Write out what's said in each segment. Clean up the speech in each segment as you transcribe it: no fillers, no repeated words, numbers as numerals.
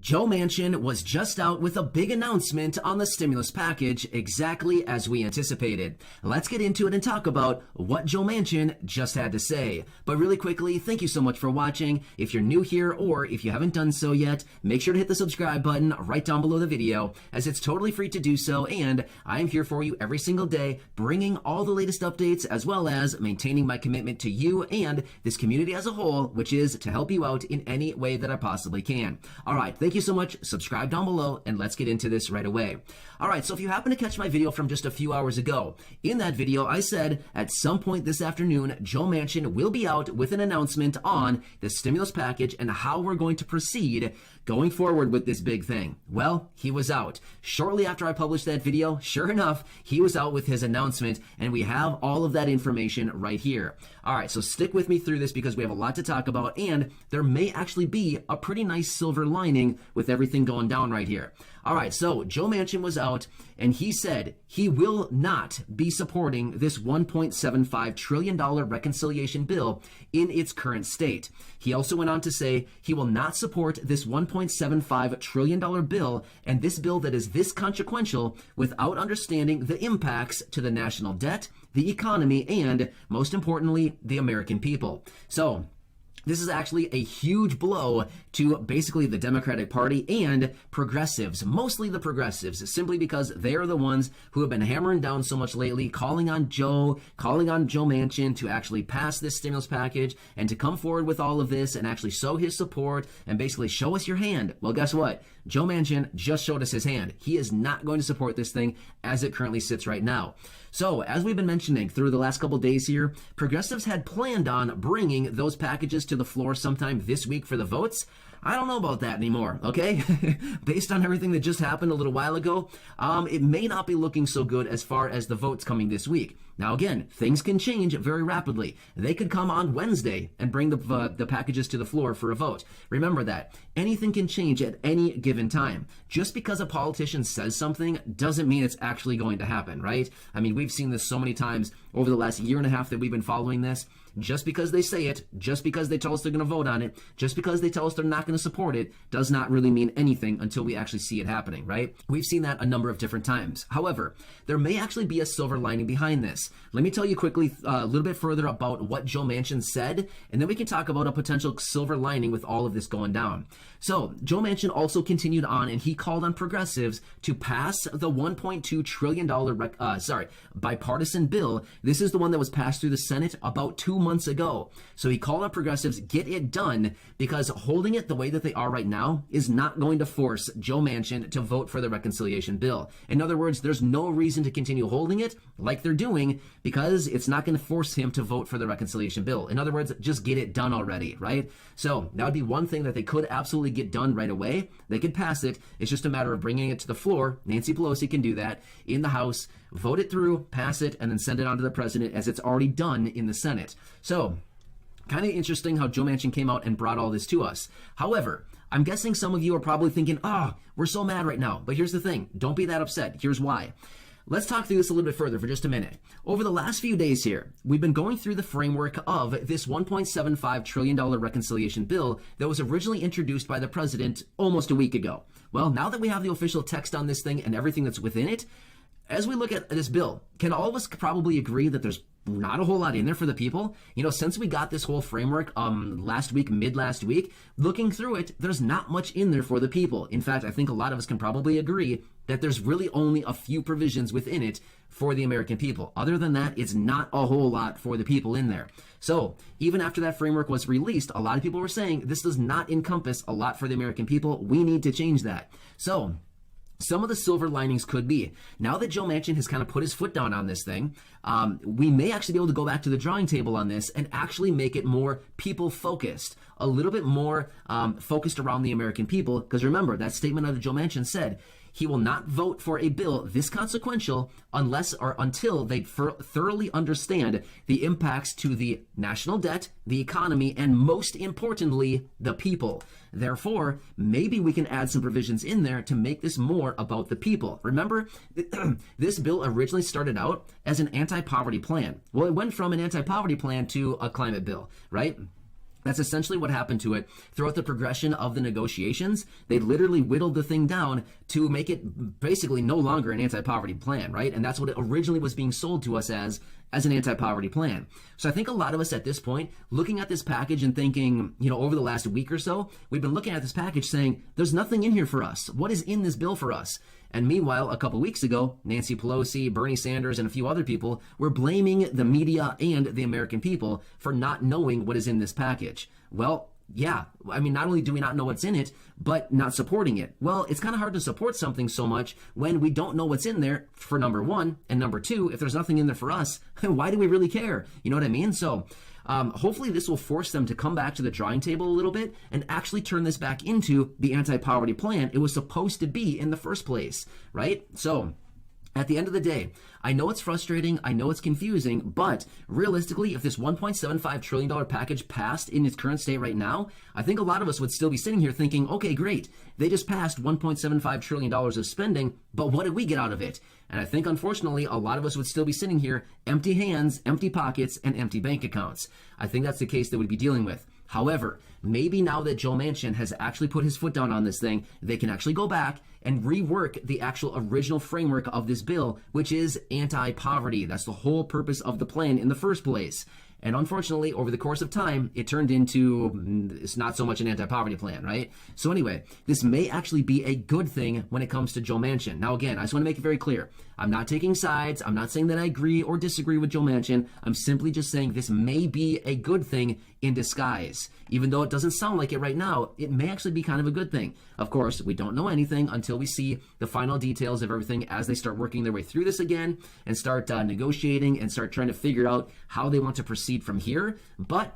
Joe Manchin was just out with a big announcement on the stimulus package, exactly as we anticipated. Let's get into it and talk about what Joe Manchin just had to say. But really quickly, thank you so much for watching. If you're new here or if you haven't done so yet, make sure to hit the subscribe button right down below the video, as it's totally free to do so, and I am here for you every single day, bringing all the latest updates as well as maintaining my commitment to you and this community as a whole, which is to help you out in any way that I possibly can. All right, thank you so much. Subscribe down below and let's get into this right away. All right, so if you happen to catch my video from just a few hours ago, in that video I said at some point this afternoon, Joe Manchin will be out with an announcement on the stimulus package and how we're going to proceed going forward with this big thing. Well, he was out. Shortly after I published that video, sure enough, he was out with his announcement, and we have all of that information right here. All right, so stick with me through this because we have a lot to talk about, and there may actually be a pretty nice silver lining with everything going down right here. All right, so Joe Manchin was out, and he said he will not be supporting this $1.75 trillion reconciliation bill in its current state. He also went on to say he will not support this $1.75 trillion bill, and this bill that is this consequential, without understanding the impacts to the national debt, the economy, and most importantly, the American people. So this is actually a huge blow to basically the Democratic Party and progressives, mostly the progressives, simply because they are the ones who have been hammering down so much lately, calling on Joe Manchin to actually pass this stimulus package and to come forward with all of this and actually show his support and basically show us your hand. Well, guess what? Joe Manchin just showed us his hand. He is not going to support this thing as it currently sits right now. So, as we've been mentioning through the last couple days here, progressives had planned on bringing those packages to the floor sometime this week for the votes. I don't know about that anymore, okay? Based on everything that just happened a little while ago, it may not be looking so good as far as the votes coming this week. Now again, things can change very rapidly. They could come on Wednesday and bring the packages to the floor for a vote. Remember that. Anything can change at any given time. Just because a politician says something doesn't mean it's actually going to happen, right? I mean, we've seen this so many times over the last year and a half that we've been following this. Just because they say it, just because they tell us they're going to vote on it, just because they tell us they're not going to support it, does not really mean anything until we actually see it happening, right? We've seen that a number of different times. However, there may actually be a silver lining behind this. Let me tell you quickly a little bit further about what Joe Manchin said, and then we can talk about a potential silver lining with all of this going down. So, Joe Manchin also continued on, and he called on progressives to pass the $1.2 trillion bipartisan bill. This is the one that was passed through the Senate about 2 months ago. So he called on progressives, get it done, because holding it the way that they are right now is not going to force Joe Manchin to vote for the reconciliation bill. In other words, there's no reason to continue holding it like they're doing, because it's not going to force him to vote for the reconciliation bill. In other words, just get it done already, right? So that would be one thing that they could absolutely get done right away. They could pass it. It's just a matter of bringing it to the floor. Nancy Pelosi can do that in the House, vote it through, pass it, and then send it on to the president, as it's already done in the Senate. So, kind of interesting how Joe Manchin came out and brought all this to us. However, I'm guessing some of you are probably thinking, we're so mad right now. But here's the thing. Don't be that upset. Here's why. Let's talk through this a little bit further for just a minute. Over the last few days here, we've been going through the framework of this $1.75 trillion reconciliation bill that was originally introduced by the president almost a week ago. Well, now that we have the official text on this thing and everything that's within it, as we look at this bill, can all of us probably agree that there's not a whole lot in there for the people? You know, since we got this whole framework mid last week, looking through it, there's not much in there for the people. In fact, I think a lot of us can probably agree that there's really only a few provisions within it for the American people. Other than that, it's not a whole lot for the people in there. So even after that framework was released, a lot of people were saying this does not encompass a lot for the American people. We need to change that. So some of the silver linings could be, now that Joe Manchin has kind of put his foot down on this thing, we may actually be able to go back to the drawing table on this and actually make it more people-focused, a little bit more focused around the American people. Because remember, that statement that Joe Manchin said, he will not vote for a bill this consequential unless or until they thoroughly understand the impacts to the national debt, the economy, and most importantly, the people. Therefore, maybe we can add some provisions in there to make this more about the people. Remember, this bill originally started out as an anti-poverty plan. Well, it went from an anti-poverty plan to a climate bill, right? That's essentially what happened to it throughout the progression of the negotiations. They literally whittled the thing down to make it basically no longer an anti-poverty plan, right? And that's what it originally was being sold to us as an anti-poverty plan. So I think a lot of us at this point, looking at this package and thinking, over the last week or so, we've been looking at this package saying, there's nothing in here for us. What is in this bill for us? And meanwhile, a couple weeks ago, Nancy Pelosi, Bernie Sanders, and a few other people were blaming the media and the American people for not knowing what is in this package. Well, yeah, not only do we not know what's in it, but not supporting it. Well, it's kind of hard to support something so much when we don't know what's in there, for number one. And number two, if there's nothing in there for us, why do we really care? You know what I mean? So hopefully this will force them to come back to the drawing table a little bit and actually turn this back into the anti-poverty plan it was supposed to be in the first place, right? So at the end of the day, I know it's frustrating, I know it's confusing, but realistically, if this $1.75 trillion package passed in its current state right now, I think a lot of us would still be sitting here thinking, okay, great, they just passed $1.75 trillion of spending, but what did we get out of it? And I think, unfortunately, a lot of us would still be sitting here empty hands, empty pockets, and empty bank accounts. I think that's the case that we'd be dealing with. However, maybe now that Joe Manchin has actually put his foot down on this thing, they can actually go back and rework the actual original framework of this bill, which is anti-poverty. That's the whole purpose of the plan in the first place. And unfortunately, over the course of time, it turned into, it's not so much an anti-poverty plan, right? So anyway, this may actually be a good thing when it comes to Joe Manchin. Now again, I just want to make it very clear. I'm not taking sides. I'm not saying that I agree or disagree with Joe Manchin. I'm simply just saying this may be a good thing in disguise. Even though it doesn't sound like it right now, it may actually be kind of a good thing. Of course, we don't know anything until we see the final details of everything as they start working their way through this again and start negotiating and start trying to figure out how they want to proceed from here. But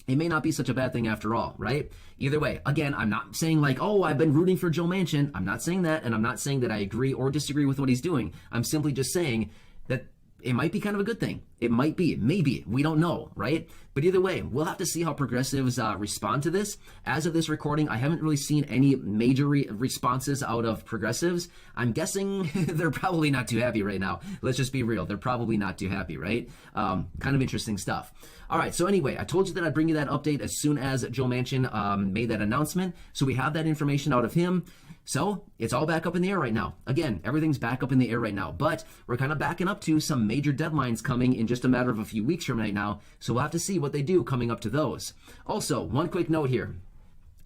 it may not be such a bad thing after all, right? Either way, again, I'm not saying like, oh, I've been rooting for Joe Manchin. I'm not saying that, and I'm not saying that I agree or disagree with what he's doing. I'm simply just saying that it might be kind of a good thing. It might be, maybe, we don't know, right? But either way, we'll have to see how progressives respond to this. As of this recording, I haven't really seen any major responses out of progressives. I'm guessing they're probably not too happy right now. Let's just be real. They're probably not too happy, right? Kind of interesting stuff. All right, so anyway, I told you that I'd bring you that update as soon as Joe Manchin made that announcement. So we have that information out of him. So it's all back up in the air right now. Again, everything's back up in the air right now, but we're kind of backing up to some major deadlines coming in just a matter of a few weeks from right now. So we'll have to see what they do coming up to those. Also, one quick note here.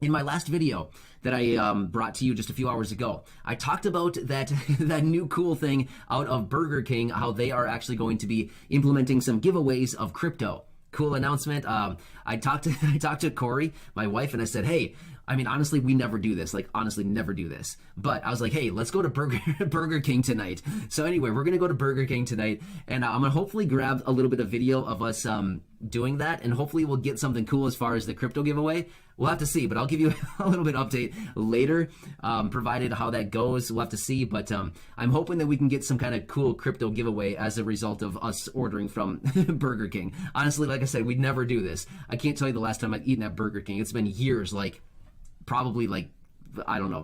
In my last video that I brought to you just a few hours ago, I talked about that new cool thing out of Burger King, how they are actually going to be implementing some giveaways of crypto. Cool announcement. I talked to Corey, my wife, and I said, hey, honestly, we never do this. Like, honestly, never do this. But I was like, hey, let's go to Burger King tonight. So anyway, we're going to go to Burger King tonight, and I'm going to hopefully grab a little bit of video of us doing that, and hopefully we'll get something cool as far as the crypto giveaway. We'll have to see, but I'll give you a little bit update later, provided how that goes. We'll have to see, but I'm hoping that we can get some kind of cool crypto giveaway as a result of us ordering from Burger King. Honestly, like I said, we'd never do this. I can't tell you the last time I've eaten at Burger King. It's been years, probably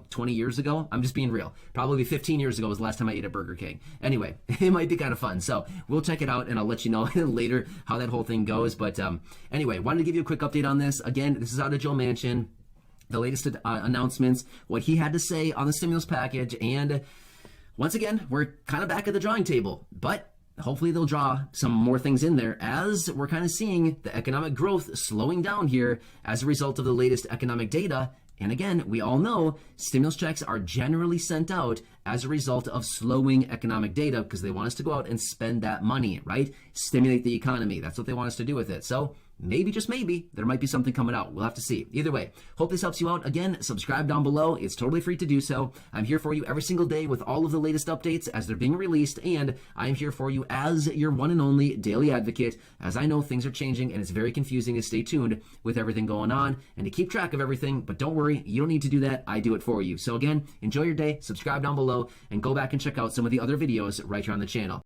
20 years ago. I'm just being real. Probably 15 years ago was the last time I ate at Burger King. Anyway, it might be kind of fun. So we'll check it out and I'll let you know later how that whole thing goes. But anyway, wanted to give you a quick update on this. Again, this is out of Joe Manchin, the latest announcements, what he had to say on the stimulus package. And once again, we're kind of back at the drawing table, but hopefully they'll draw some more things in there as we're kind of seeing the economic growth slowing down here as a result of the latest economic data. And again, we all know stimulus checks are generally sent out as a result of slowing economic data because they want us to go out and spend that money, right? Stimulate the economy. That's what they want us to do with it. So maybe, just maybe, there might be something coming out. We'll have to see. Either way, hope this helps you out. Again, subscribe down below. It's totally free to do so. I'm here for you every single day with all of the latest updates as they're being released, and I am here for you as your one and only daily advocate, as I know things are changing and it's very confusing to stay tuned with everything going on and to keep track of everything. But don't worry, you don't need to do that. I do it for you. So again, enjoy your day, subscribe down below, and go back and check out some of the other videos right here on the channel.